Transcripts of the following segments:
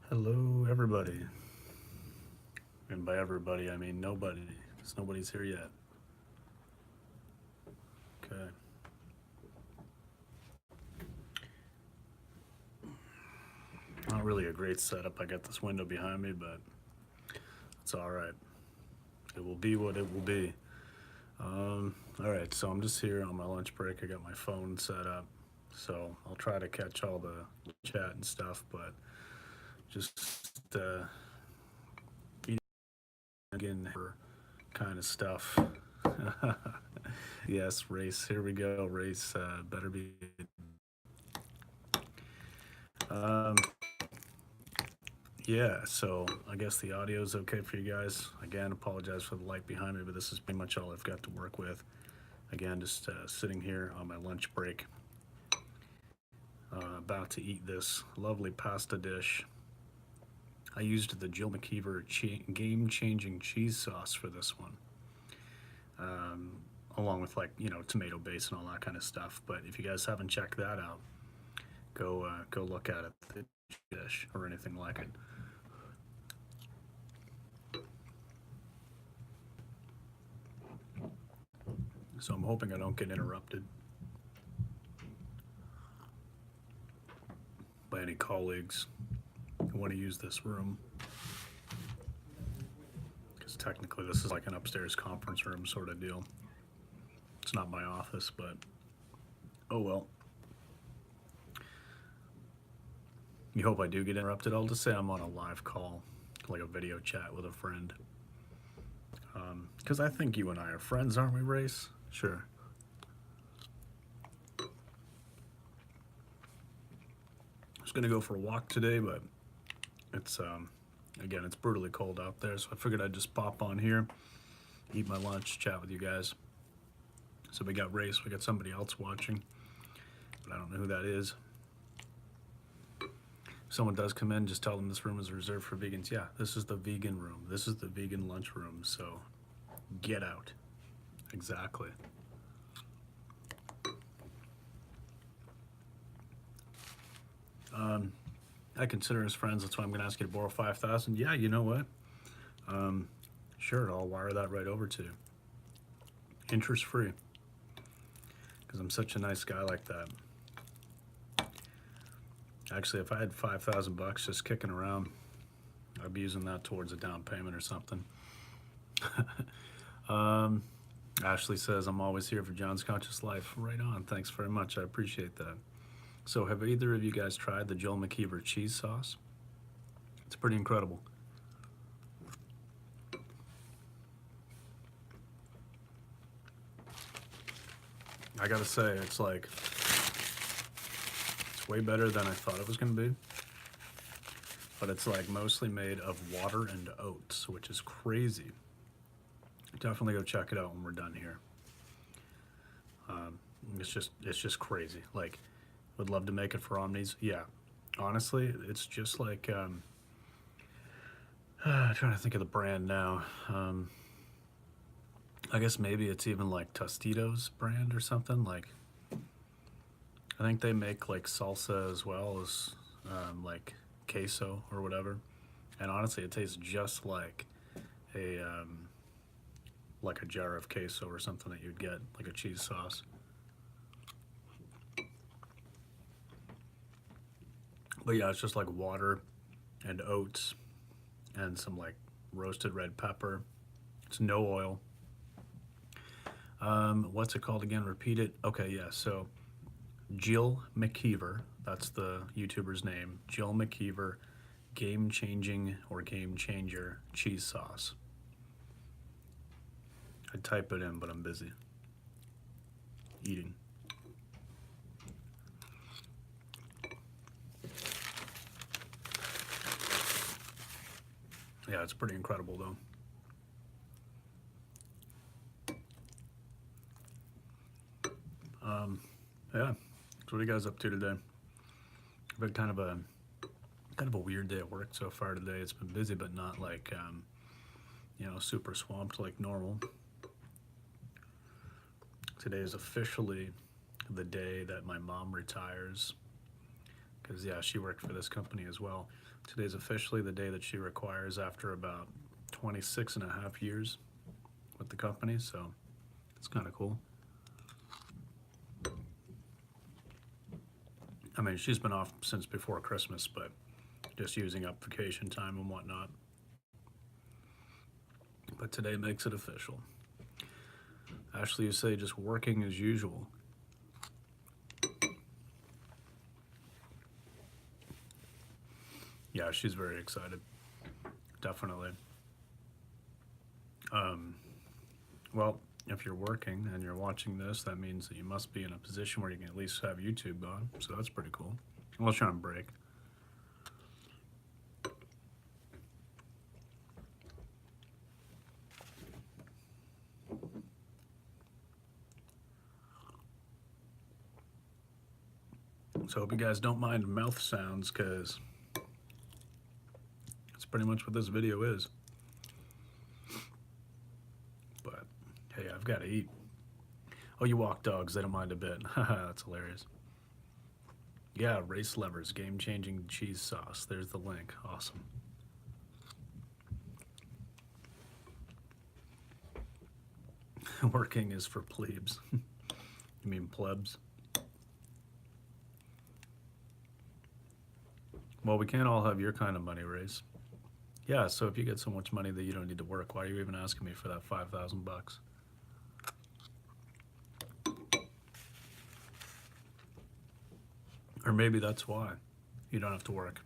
Hello, everybody. And by everybody, I mean nobody, because nobody's here yet. Okay. Not really a great setup. I got this window behind me, but it's all right. It will be what it will be. All right, so I'm just here on my lunch break. I got my phone set up, so I'll try to catch all the chat and stuff, but just eating again for kind of stuff. Yes, race. Here we go. Race better be. Um, yeah, so I guess the audio is okay for you guys. Again, apologize for the light behind me, but this is pretty much all I've got to work with. Again, just sitting here on my lunch break, about to eat this lovely pasta dish. I used the Jill McKeever game-changing cheese sauce for this one, um, along with tomato base and all that kind of stuff. But if you guys haven't checked that out, go look at it, the dish or anything like it. So I'm hoping I don't get interrupted by any colleagues who want to use this room. Because technically this is like an upstairs conference room sort of deal. It's not my office, but oh well. You hope I do get interrupted. I'll just say I'm on a live call, like a video chat with a friend. Because I think you and I are friends, aren't we, Race? Sure. I was gonna go for a walk today, but it's again, it's brutally cold out there, so I figured I'd just pop on here, eat my lunch, chat with you guys. So we got Race, we got somebody else watching, but I don't know who that is. If someone does come in, just tell them this room is reserved for vegans. Yeah, this is the vegan room. This is the vegan lunch room, so get out. Exactly. I consider us friends. That's why I'm going to ask you to borrow 5,000. Yeah, you know what? Sure, I'll wire that right over to you. Interest free. Because I'm such a nice guy like that. Actually, if I had 5,000 bucks just kicking around, I'd be using that towards a down payment or something. Ashley says, I'm always here for John's Conscious Life. Right on. Thanks very much. I appreciate that. So have either of you guys tried the Joel McKeever cheese sauce? It's pretty incredible. I gotta say, it's way better than I thought it was gonna be. But it's like mostly made of water and oats, which is crazy. Definitely go check it out when we're done here. It's just crazy. Like, would love to make it for Omnis. Yeah, honestly, it's just like trying to think of the brand now. I guess maybe it's even like Tostitos brand or something. Like, I think they make like salsa as well as like queso or whatever. And honestly, it tastes just like a jar of queso or something that you'd get, like a cheese sauce. But yeah, it's just like water and oats and some like roasted red pepper. It's no oil. What's it called again? Repeat it. Okay, yeah. So Jill McKeever, that's the YouTuber's name. Jill McKeever, game changing or game changer cheese sauce. I'd type it in, but I'm busy eating. Yeah, it's pretty incredible though. Yeah, so what are you guys up to today? I've had kind of a weird day at work so far today. It's been busy, but not like super swamped like normal. Today is officially the day that my mom retires, because yeah, she worked for this company as well. Today's officially the day that she requires after about 26 and a half years with the company, so it's kind of cool. I mean, she's been off since before Christmas, but just using up vacation time and whatnot. But today makes it official. Ashley, you say just working as usual. Yeah, she's very excited. Definitely. Well, if you're working and you're watching this, that means that you must be in a position where you can at least have YouTube on, so that's pretty cool. We'll try and break. So I hope you guys don't mind mouth sounds, because that's pretty much what this video is. But hey, I've got to eat. Oh, you walk dogs, they don't mind a bit. Haha, that's hilarious. Yeah, Race Levers, game-changing cheese sauce. There's the link. Awesome. Working is for plebes. You mean plebs? Well, we can't all have your kind of money, Race. Yeah, so if you get so much money that you don't need to work, why are you even asking me for that 5,000 bucks? Or maybe that's why you don't have to work,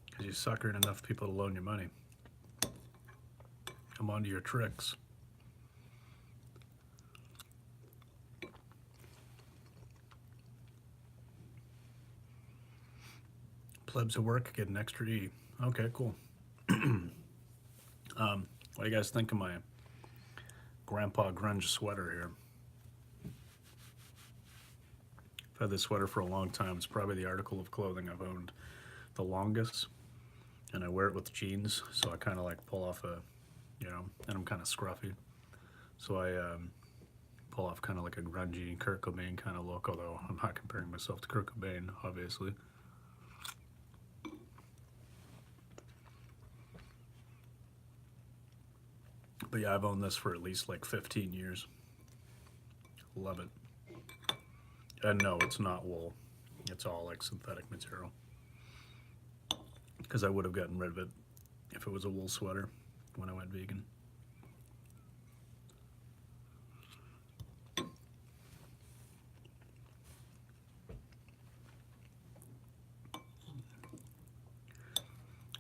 because you suckered enough people to loan you money. I'm onto your tricks. Plebs at work get an extra E. Okay, cool. What do you guys think of my grandpa grunge sweater here? I've had this sweater for a long time. It's probably the article of clothing I've owned the longest, and I wear it with jeans, so I kind of like pull off a, and I'm kind of scruffy, so I pull off kind of like a grungy Kurt Cobain kind of look, although I'm not comparing myself to Kurt Cobain, obviously. But yeah, I've owned this for at least like 15 years. Love it. And no, it's not wool. It's all like synthetic material. Because I would have gotten rid of it if it was a wool sweater when I went vegan.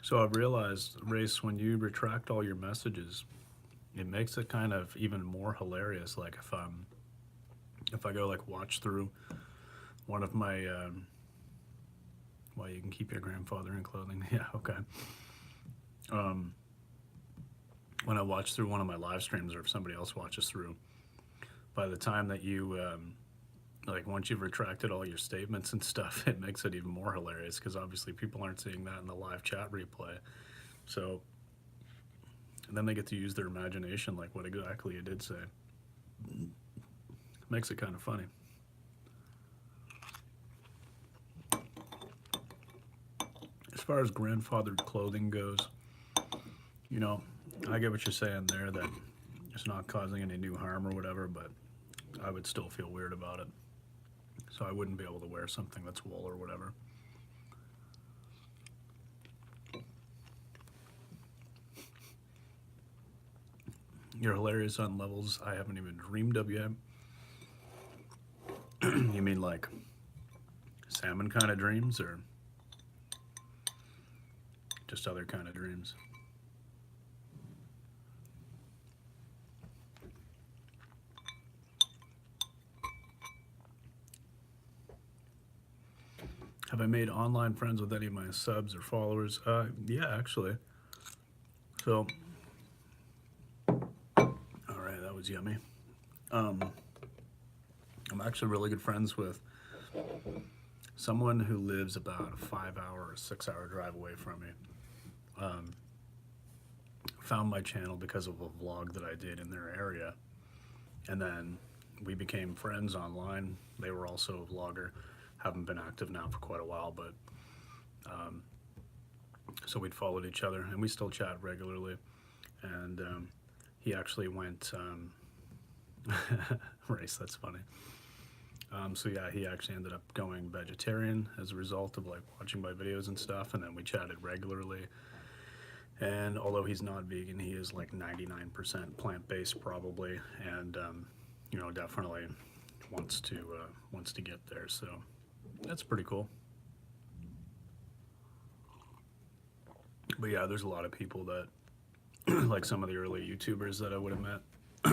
So I've realized, Race, when you retract all your messages, it makes it kind of even more hilarious. Like if I go like watch through one of my, well, you can keep your grandfather in clothing. Yeah, okay. When I watch through one of my live streams, or if somebody else watches through, by the time that you, like once you've retracted all your statements and stuff, it makes it even more hilarious, because obviously people aren't seeing that in the live chat replay. So, and then they get to use their imagination, like what exactly you did say. Makes it kind of funny. As far as grandfathered clothing goes, I get what you're saying there, that it's not causing any new harm or whatever, but I would still feel weird about it. So I wouldn't be able to wear something that's wool or whatever. You're hilarious on levels I haven't even dreamed of yet. You mean like salmon kind of dreams, or just other kind of dreams? Have I made online friends with any of my subs or followers? Yeah, actually. So, all right, that was yummy. I'm actually really good friends with someone who lives about a 5-hour or 6-hour drive away from me. Found my channel because of a vlog that I did in their area, and then we became friends online. They were also a vlogger, haven't been active now for quite a while, but so we'd followed each other, and we still chat regularly. And he actually went race. That's funny. So yeah, he actually ended up going vegetarian as a result of like watching my videos and stuff, and then we chatted regularly. And although he's not vegan, he is like 99% plant-based probably, and you know, definitely wants to get there. So that's pretty cool. But yeah, there's a lot of people that like some of the early YouTubers that I would have met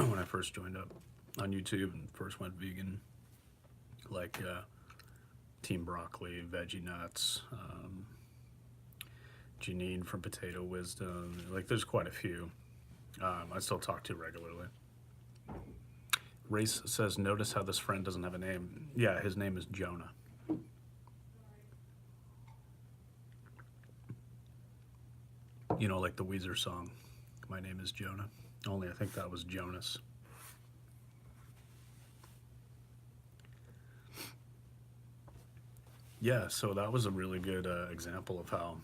when I first joined up on YouTube and first went vegan, like Team Broccoli, Veggie Nuts, Janine from Potato Wisdom. Like, there's quite a few. I still talk to regularly. Race says, notice how this friend doesn't have a name. Yeah, his name is Jonah. You know, like the Weezer song, My Name is Jonah. Only I think that was Jonas. Yeah, so that was a really good example of how,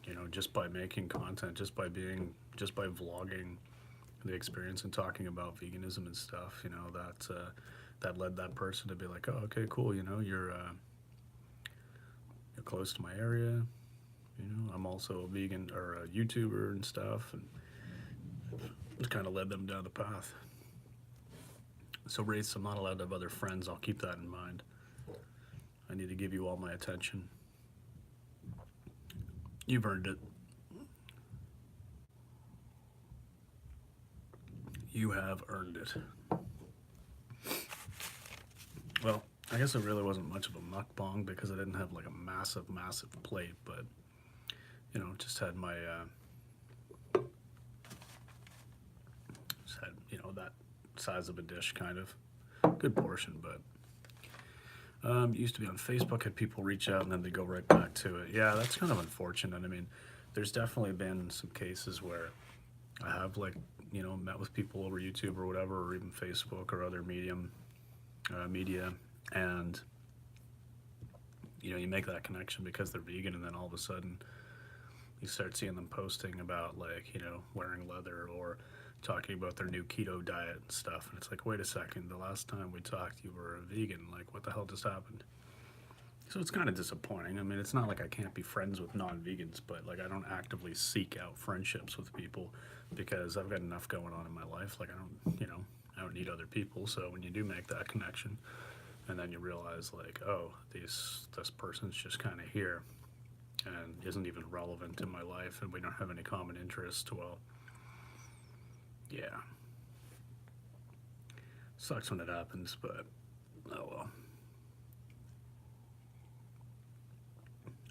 you know, just by making content, just by vlogging the experience and talking about veganism and stuff, you know, that led that person to be like, oh, okay, cool, you know, you're close to my area, you know, I'm also a vegan or a YouTuber and stuff, and it kind of led them down the path. So Race, I'm not allowed to have other friends. I'll keep that in mind. I need to give you all my attention. You've earned it. You have earned it. Well, I guess it really wasn't much of a mukbang because I didn't have like a massive plate, but you know, just had my just had, you know, that size of a dish, kind of good portion. But used to be on Facebook, had people reach out and then they go right back to it. Yeah, that's kind of unfortunate. I mean, there's definitely been some cases where I have, like, you know, met with people over YouTube or whatever, or even Facebook or other media, and you know, you make that connection because they're vegan, and then all of a sudden you start seeing them posting about, like, you know, wearing leather or talking about their new keto diet and stuff, and it's like, wait a second, the last time we talked you were a vegan, like, what the hell just happened? So it's kind of disappointing. I mean, it's not like I can't be friends with non-vegans, but like, I don't actively seek out friendships with people because I've got enough going on in my life. Like, I don't, you know, I don't need other people. So when you do make that connection, and then you realize, like, oh, this person's just kind of here and isn't even relevant in my life, and we don't have any common interests, well, yeah, sucks when it happens, but oh well.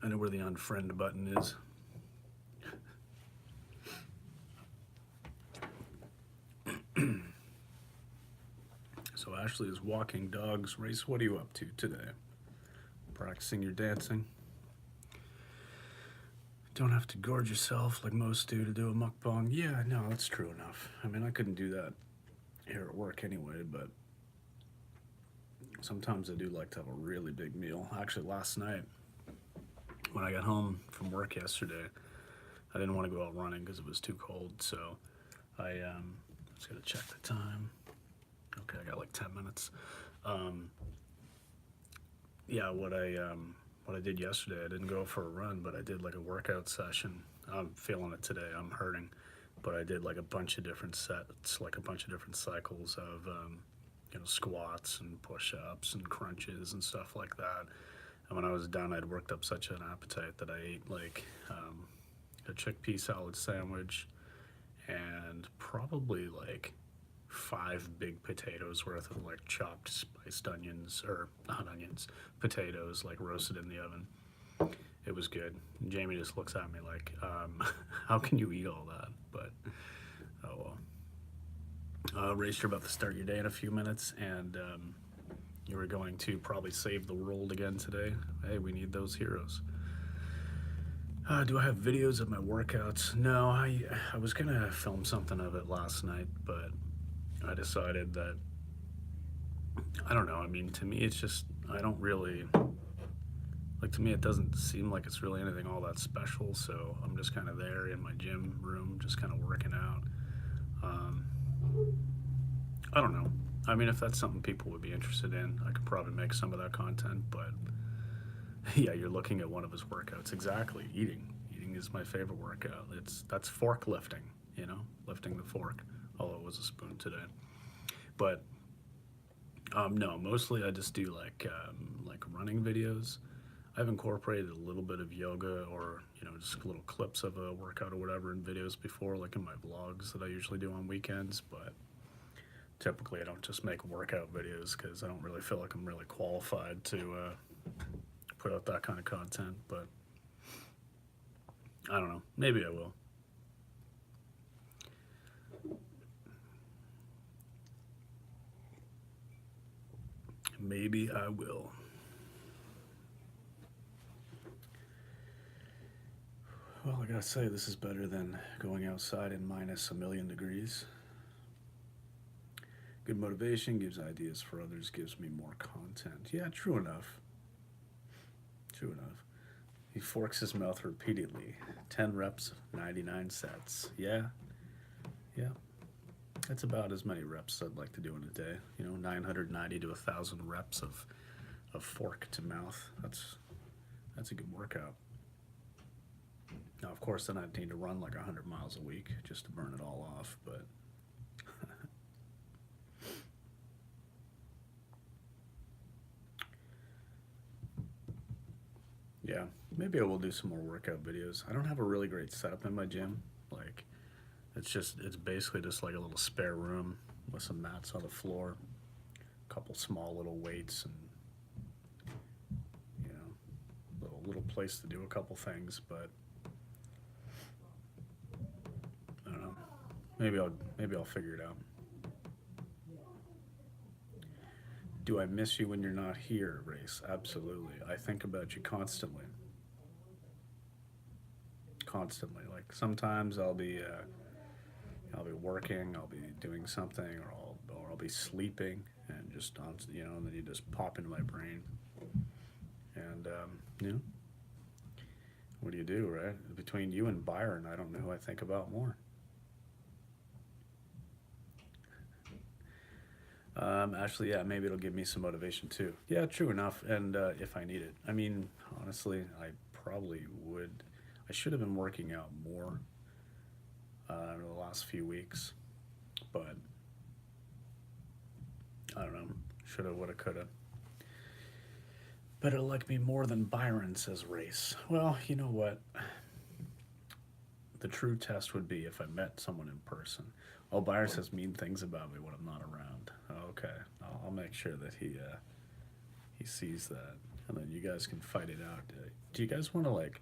I know where the unfriend button is. So Ashley is walking dogs. Race, what are you up to today? Practicing your dancing? Don't have to gorge yourself like most do to do a mukbang. Yeah, no, that's true enough. I mean, I couldn't do that here at work anyway, but sometimes I do like to have a really big meal. Actually, last night, when I got home from work yesterday, I didn't want to go out running because it was too cold, so I just gotta check the time. Okay, I got like 10 minutes. Yeah, what I did yesterday, I didn't go for a run, but I did like a workout session. I'm feeling it today, I'm hurting, but I did like a bunch of different sets, like a bunch of different cycles of you know, squats and push-ups and crunches and stuff like that. And when I was done, I'd worked up such an appetite that I ate like a chickpea salad sandwich and probably like 5 big potatoes worth of like chopped spiced onions, or not onions, potatoes, like roasted in the oven. It was good. And Jamie just looks at me like, how can you eat all that? But oh well. Race, you're about to start your day in a few minutes, and you were going to probably save the world again today. Hey, we need those heroes. Do I have videos of my workouts? No, I was gonna film something of it last night, but I decided that, I don't know, I mean, to me it's just, I don't really like to me it doesn't seem like it's really anything all that special, so I'm just kind of there in my gym room just kind of working out. um, I don't know. I mean, if that's something people would be interested in, I could probably make some of that content, but yeah, you're looking at one of his workouts. Exactly. Eating is my favorite workout. That's fork lifting, lifting the fork, although it was a spoon today. But no, mostly I just do like running videos. I've incorporated a little bit of yoga, or just little clips of a workout or whatever in videos before, like in my vlogs that I usually do on weekends. But typically I don't just make workout videos because I don't really feel like I'm really qualified to put out that kind of content. But I don't know, maybe I will. Maybe I will. Well, I gotta say, this is better than going outside in minus a million degrees. Good motivation gives ideas for others, gives me more content. Yeah, true enough. True enough. He forks his mouth repeatedly. 10 reps, 99 sets. Yeah, yeah. That's about as many reps I'd like to do in a day. 990 to 1,000 reps of fork to mouth. That's a good workout. Now, of course, then I'd need to run like 100 miles a week just to burn it all off, but yeah, maybe I will do some more workout videos. I don't have a really great setup in my gym. Like, it's basically just like a little spare room with some mats on the floor, a couple small little weights, and little place to do a couple things. But I don't know. Maybe I'll figure it out. Do I miss you when you're not here, Race? Absolutely. I think about you constantly. Constantly. Like sometimes I'll be working, I'll be doing something, or I'll be sleeping, and just and then you just pop into my brain, and what do you do, right? Between you and Byron, I don't know who I think about more. Actually, yeah, maybe it'll give me some motivation too. Yeah, true enough. And if I need it, I mean, honestly, I probably would. I should have been working out more in the last few weeks, but I don't know. Shoulda, woulda, coulda. Better like me more than Byron, says Race. Well, you know what? The true test would be if I met someone in person. Oh, Byron says mean things about me when I'm not around. Okay, I'll make sure that he sees that, and then you guys can fight it out. Do you guys want to like?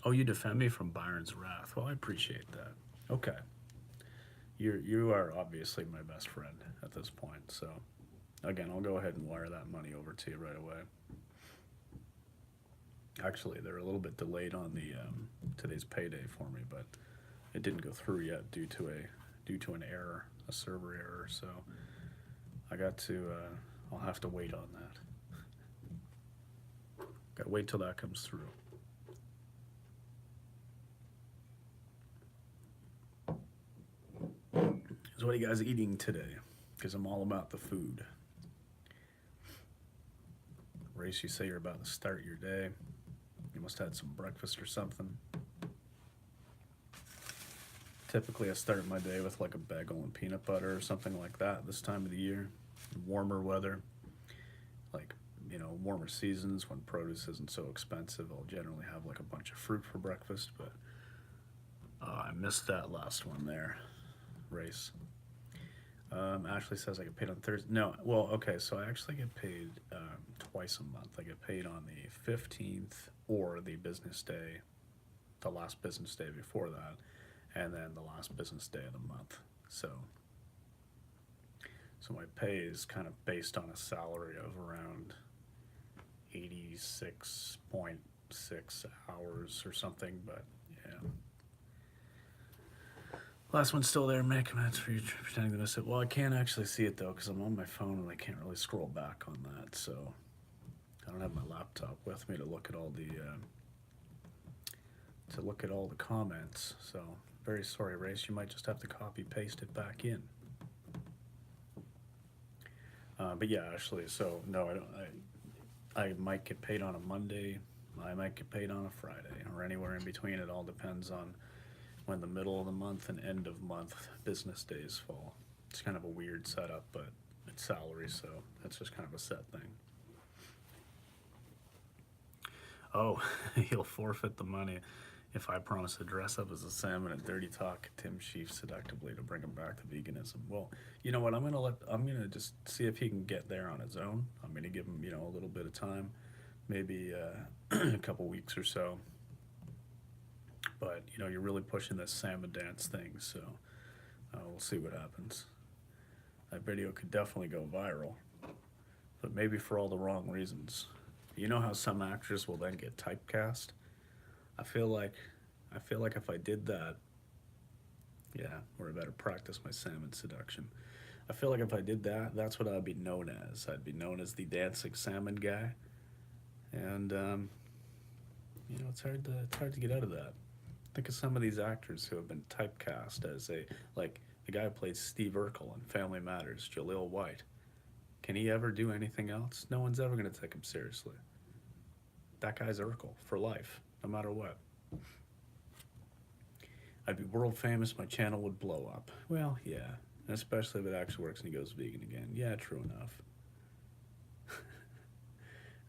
Oh, you defend me from Byron's wrath. Well, I appreciate that. Okay, you are obviously my best friend at this point. So, again, I'll go ahead and wire that money over to you right away. Actually, they're a little bit delayed on the today's payday for me, but it didn't go through yet due to an error, a server error. So I got to I'll have to wait on that. Got to wait till that comes through. So what are you guys eating today? Because I'm all about the food. Race, you say you're about to start your day. You must have had some breakfast or something. Typically, I start my day with like a bagel and peanut butter or something like that this time of the year. Warmer weather, like, warmer seasons when produce isn't so expensive, I'll generally have like a bunch of fruit for breakfast, but I missed that last one there, Race. Ashley says I get paid on Thursday. No, well, okay, so I actually get paid twice a month. I get paid on the 15th or the business day, the last business day before that, and then the last business day of the month. So my pay is kind of based on a salary of around 86.6 hours or something, but yeah. Last one's still there, Mick. That's for you pretending to miss it. Well, I can't actually see it though because I'm on my phone and I can't really scroll back on that. So I don't have my laptop with me to look at all the comments. So very sorry, Race. You might just have to copy paste it back in. But yeah, Ashley. So no, I don't. I might get paid on a Monday. I might get paid on a Friday, or anywhere in between. It all depends on when the middle of the month and end of month business days fall. It's kind of a weird setup, but it's salary, so that's just kind of a set thing. Oh, he'll forfeit the money if I promise to dress up as a salmon and dirty talk Tim Sheaf seductively to bring him back to veganism. Well, you know what? I'm gonna just see if he can get there on his own. I'm gonna give him, a little bit of time, maybe a couple weeks or so. But you're really pushing this salmon dance thing, so we'll see what happens. That video could definitely go viral, but maybe for all the wrong reasons. You know how some actors will then get typecast? I feel like if I did that, yeah, or I better practice my salmon seduction. I feel like if I did that, that's what I'd be known as. I'd be known as the dancing salmon guy, and it's hard to get out of that. Think of some of these actors who have been typecast as like the guy who played Steve Urkel in Family Matters, Jaleel White. Can he ever do anything else? No one's ever going to take him seriously. That guy's Urkel for life, no matter what. I'd be world famous, my channel would blow up. Well, yeah, especially if it actually works and he goes vegan again. Yeah, true enough.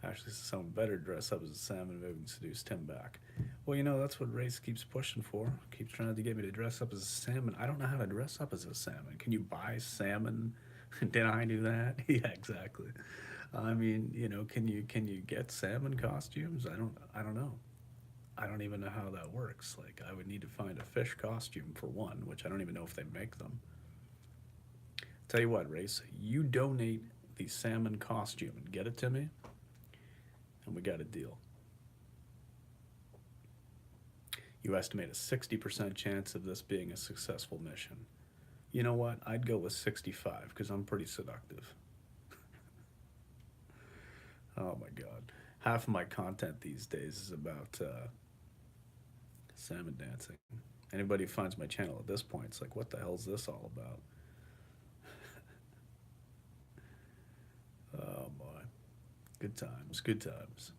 Actually, someone better dress up as a salmon if we can seduce Tim back. Well, that's what Race keeps pushing for. Keeps trying to get me to dress up as a salmon. I don't know how to dress up as a salmon. Can you buy salmon? Did I do that? Yeah, exactly. I mean, can you get salmon costumes? I don't know. I don't even know how that works. Like, I would need to find a fish costume for one, which I don't even know if they make them. Tell you what, Race, you donate the salmon costume and get it to me, and we got a deal. You estimate a 60% chance of this being a successful mission. You know what? I'd go with 65 because I'm pretty seductive. Oh my God. Half of my content these days is about salmon dancing. Anybody who finds my channel at this point, it's like, what the hell is this all about? Oh boy. Good times, good times.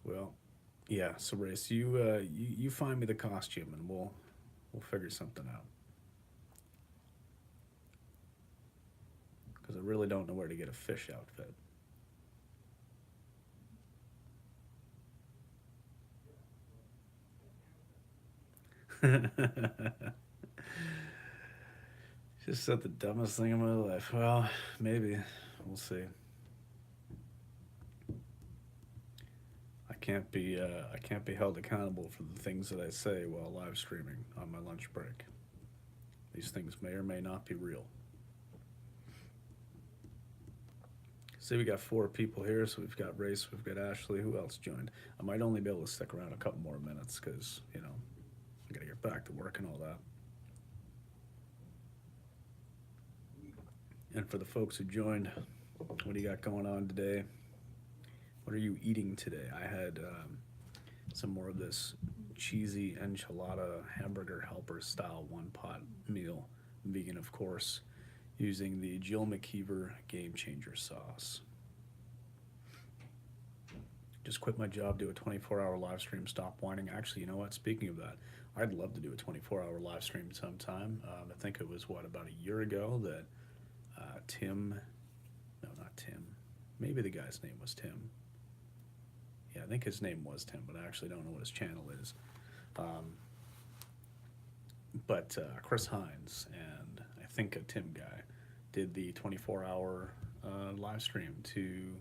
Well, yeah, so Race, you find me the costume and we'll figure something out. Because I really don't know where to get a fish outfit. Just said the dumbest thing in my life. Well, maybe. We'll see. I can't be held accountable for the things that I say while live streaming on my lunch break. These things may or may not be real. See, we got 4 people here, so we've got Race, we've got Ashley. Who else joined? I might only be able to stick around a couple more minutes because, I gotta get back to work and all that. And for the folks who joined, what do you got going on today? What are you eating today? I had some more of this cheesy enchilada hamburger helper style one-pot meal, vegan of course, using the Jill McKeever Game Changer sauce. Just quit my job, do a 24-hour live stream, stop whining. Actually, you know what? Speaking of that, I'd love to do a 24-hour live stream sometime. I think it was, about a year ago that not Tim. Maybe the guy's name was Tim. Yeah, I think his name was Tim, but I actually don't know what his channel is. But Chris Hines and I think a Tim guy did the 24-hour live stream to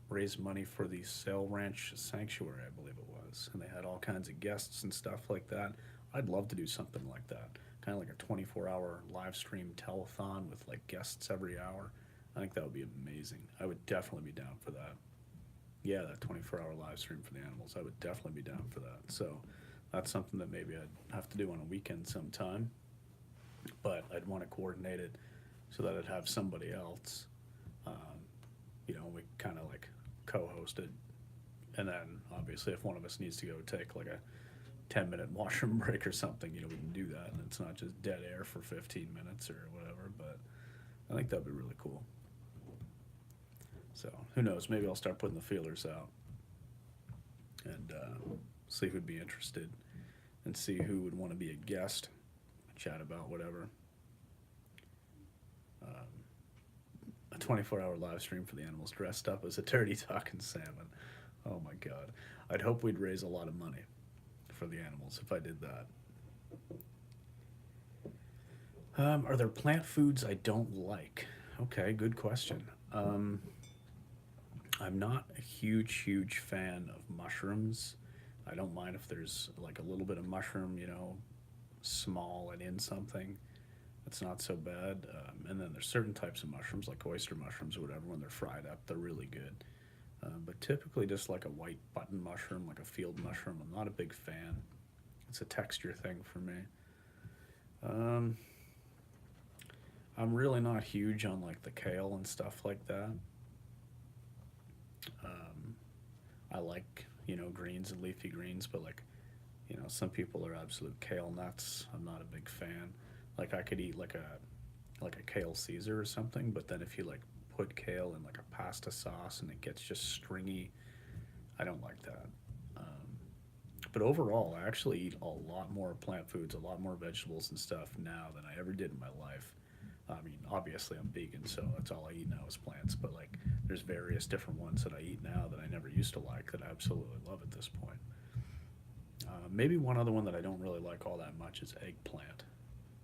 raise money for the Sail Ranch Sanctuary, I believe it was. And they had all kinds of guests and stuff like that. I'd love to do something like that. Kind of like a 24-hour live stream telethon with like guests every hour. I think that would be amazing. I would definitely be down for that. Yeah, that 24-hour live stream for the animals. I would definitely be down for that. So that's something that maybe I'd have to do on a weekend sometime. But I'd want to coordinate it so that I'd have somebody else. You know, we kind of like co-host it, and then obviously if one of us needs to go take like a 10-minute washroom break or something, you know, we can do that, and it's not just dead air for 15 minutes or whatever. But I think that'd be really cool. So who knows? Maybe I'll start putting the feelers out and see who'd be interested, and see who would want to be a guest, chat about whatever. A 24-hour live stream for the animals dressed up as a dirty talking salmon. Oh my God. I'd hope we'd raise a lot of money for the animals if I did that. Are there plant foods I don't like? Okay, good question. I'm not a huge fan of mushrooms. I don't mind if there's like a little bit of mushroom, you know, small and in something. It's not so bad. And then there's certain types of mushrooms, like oyster mushrooms or whatever, when they're fried up, they're really good. But typically just like a white button mushroom, like a field mushroom, I'm not a big fan. It's a texture thing for me. I'm really not huge on like the kale and stuff like that. I like, you know, greens and leafy greens, but like, you know, some people are absolute kale nuts. I'm not a big fan. Like I could eat like a kale Caesar or something, but then if you like put kale in like a pasta sauce and it gets just stringy, I don't like that. But overall, I actually eat a lot more plant foods, a lot more vegetables and stuff now than I ever did in my life. I mean, obviously I'm vegan, so that's all I eat now is plants. But like, there's various different ones that I eat now that I never used to like that I absolutely love at this point. Maybe one other one that I don't really like all that much is eggplant,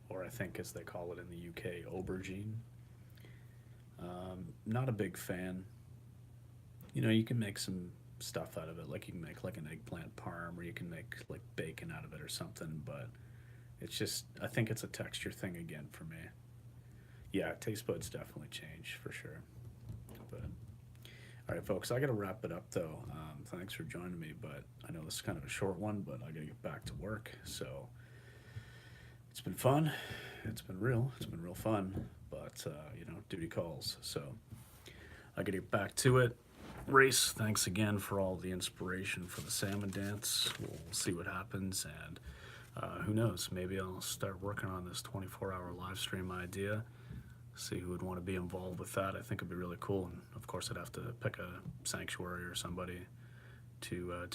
or I think as they call it in the UK, aubergine. Not a big fan. You know, you can make some stuff out of it, like you can make like an eggplant parm, or you can make like bacon out of it or something. But it's just, I think it's a texture thing again for me. Yeah, taste buds definitely change for sure. But all right, folks, I got to wrap it up though. Thanks for joining me, but I know this is kind of a short one, but I got to get back to work. So it's been fun. It's been real. It's been real fun. But you know, duty calls. So I got to get back to it. Race, thanks again for all the inspiration for the salmon dance. We'll see what happens, and who knows? Maybe I'll start working on this 24-hour live stream idea. See who would want to be involved with that. I think it'd be really cool. And of course, I'd have to pick a sanctuary or somebody to